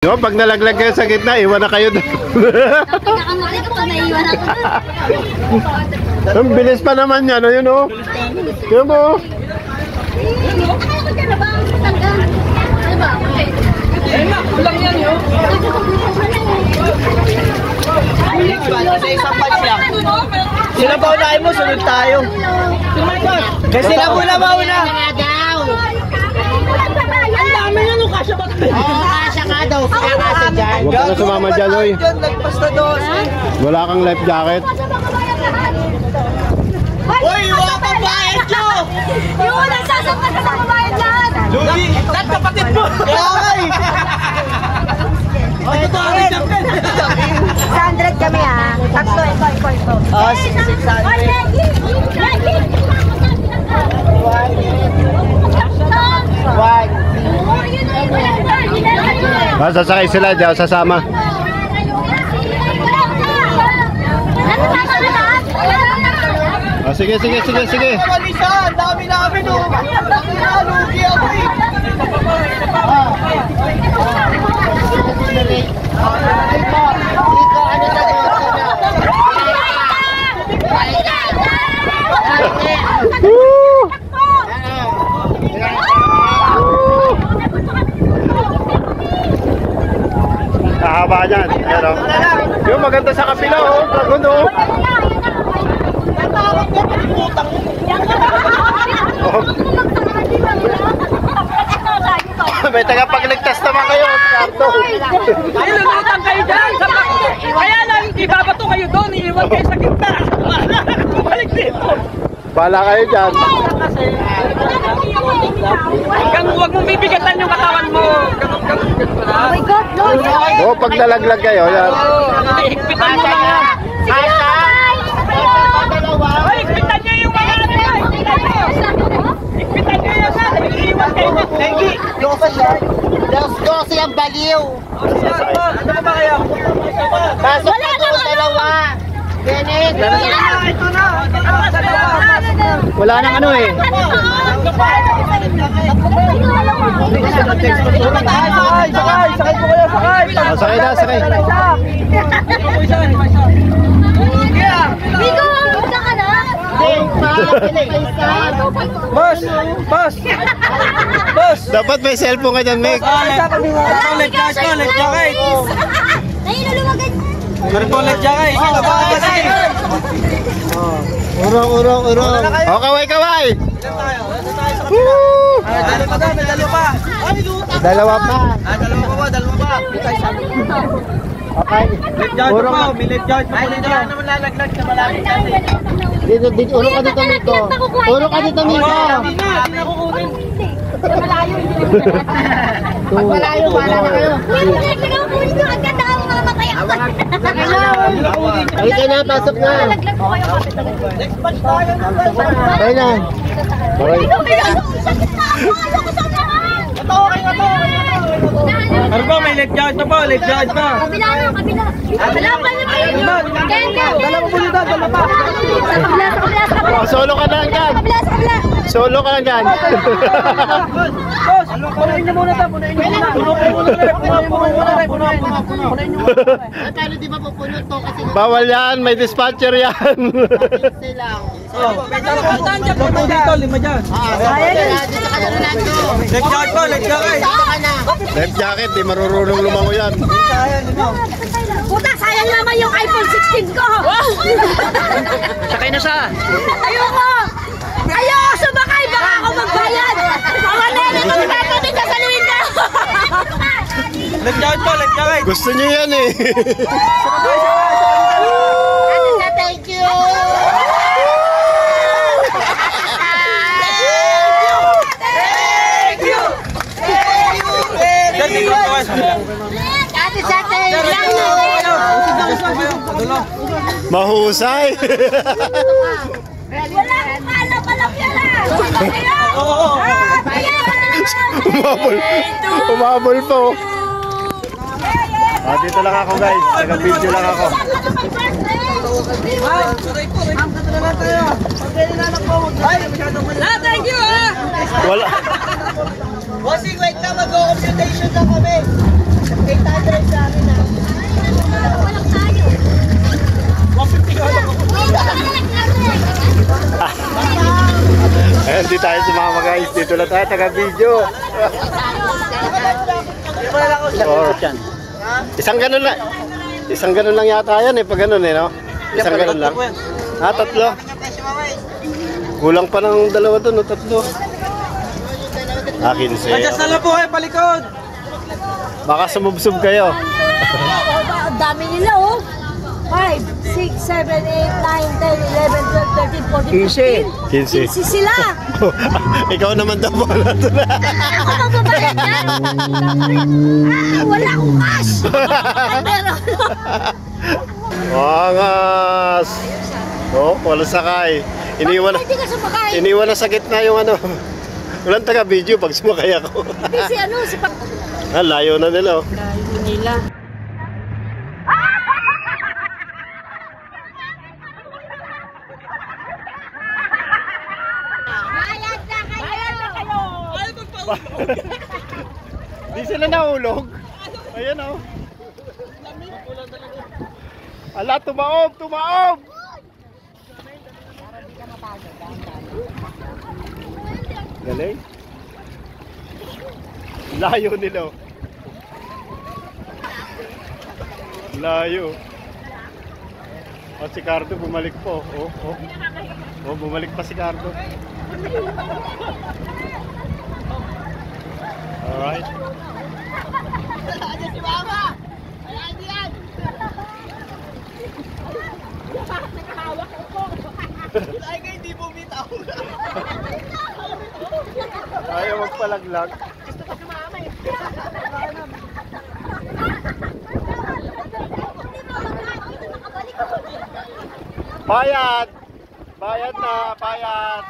No, pag nalaglag kayo sa gitna, iwan na kayo doon. Nakakamali ko pag naiwan ako. Ang bilis pa naman yan, ayun o. Yun mo. Kaya ko dyan na ba ang matanggal? Ano ba? Kulang yan yun. Sa isang patch lang. Sila ba unahin mo? Sunod tayo. Kasi sila muna mauna. Ang dami na nung kasya ba? Kasya ka daw. Kaya kasi dyan. Huwag ka na sumama dyan, oy. Lagpas na doon. Wala kang life jacket. Uy, wala pang bayad nyo! Yung nagsasampan ka sa kabayan lahat. Lugi! Lahat kapatid mo! Kaya nga eh! Ito ang champion! 600 kami ah. Tatlo, ito. Oh, 600. Sasakay sila, di ako sasama. Sige. Malisa! Ang dami namin oh! Lugi ako eh! Kahaba niyan. Pero, yung maganda sa kapila, oh. Dragon, oh. May tagapagligtas naman kayo. Ay, lumutang kayo dyan. Kaya lang, ibabato kayo doon. Iiwan kayo sa gitna. Bumalik dito. Bala kayo dyan. Huwag mong bibigatan yung katawan mo. Oh my God, Lord! Oh, pag nalaglag kayo, yan. Higpitan mo lang. Ay, higpitan nyo yung mga ano. Higpitan nyo yung mga. Iiwan kayo. Nengi! Let's go siyang baliw! Ano ba kayo? Pasok na doon, dalawa! Benet! Ito na. Wala nang ano eh. Sakay po kayo, sakay! Oh, sakay na. Bigo, punta ka na? Boss! Dapat may cellphone ka dyan, Meg. Let's jacket. Nahiluluwagan. Let's jacket. Urong. Oh, kaway. Woo! Dalawa pa. Dalawa pa! Okay. Urong ka. May let's jacket. Ay, hindi na naman lalaglag sa malapit kasi. Dito, urong ka dito, Miko. Urong ka dito, Miko. Malayo. Pag malayo, wala na kayo. Ikaw po dito. Ang ganda ang mamamatay ako. Ay, kayo na, pasok na. Nalaglag po kayo. Next batch tayo ng Okay na. Okay. Sakit na ako. Ayoko sa lahat. Ano ba? May let's jacket na po. Let's jacket pa. Kabila. Wala pa na kayo. Dalawa po dito. Dalawa pa. Oh, solo ka lang dyan. Solo ka lang dyan. Boss! Punuin niyo muna ito. Punuin niyo muna. Pero di ba pupunod to kasi Bawal yan, may dispatcher yan. silang. Dito, dito. Lima dyan. Dito ka na nando. Let's jacket po. Let's jacket. Dito ka na. Life jacket, di marurunong lumango yan. Puta, sayang naman yung iPhone 16 ko. Sakay na siya. Ayoko sumakay, baka ako magbayad. Mga nene ko nagkakatin sa saluhin ko. Let's jacket po. Let's jacket. Gusto niyo yan eh. Thank you. Dyan, dito po. Ate sa tayo lang. Mahusay. Wala akong kalap yan ah. Umabol po. Dito lang ako guys, nag-video lang ako. Thank you ah! Wala. Bossing, wait na, mag-o-computation na kami. 800 sa amin ha. Walang tayo. 150 ka lang ako. Ayan, di tayo sumama guys. Dito lang tayo, taga-video. Hindi mo na lang ako sa Oh. Isang ganun lang. Isang ganun lang yata yan eh, pag ganun eh, no? Isang ganun lang. Ah, tatlo. Kulang pa ng dalawa doon, no? Tatlo. Ah, 15. Adjust na lang po kayo, palikod. Baka sumubsub kayo. Ang dami nila, oh. 5, 6, 7, 8, 9, 10, 11, 12, 13, 14, 15. 15. 15 sila. Ikaw naman daw pala doon. Ako magbabayad yan. Wala akong cash. Pero, Wangas! Oh, wala sakay. hindi ka sumakay. Iniwan na sa gitna yung ano. Walang taga-video pag sumakay ako. Hindi si ano, si Pak. Ah, layo na nila oh. Nila. Bayad na kayo! Ay, magpaulo. Di sila nahulog. Ayan oh. Ala, tumaob! Tumaob! Galing. Layo nila oh. Layo. Oh, si Cardo bumalik po. Oh, oh. Oh, bumalik pa si Cardo. Alright. Si Mama! Ayan yan! Ay kayo, di mo bitaw. Ayaw magpalaglag. Bayad! Bayad na! Bayad!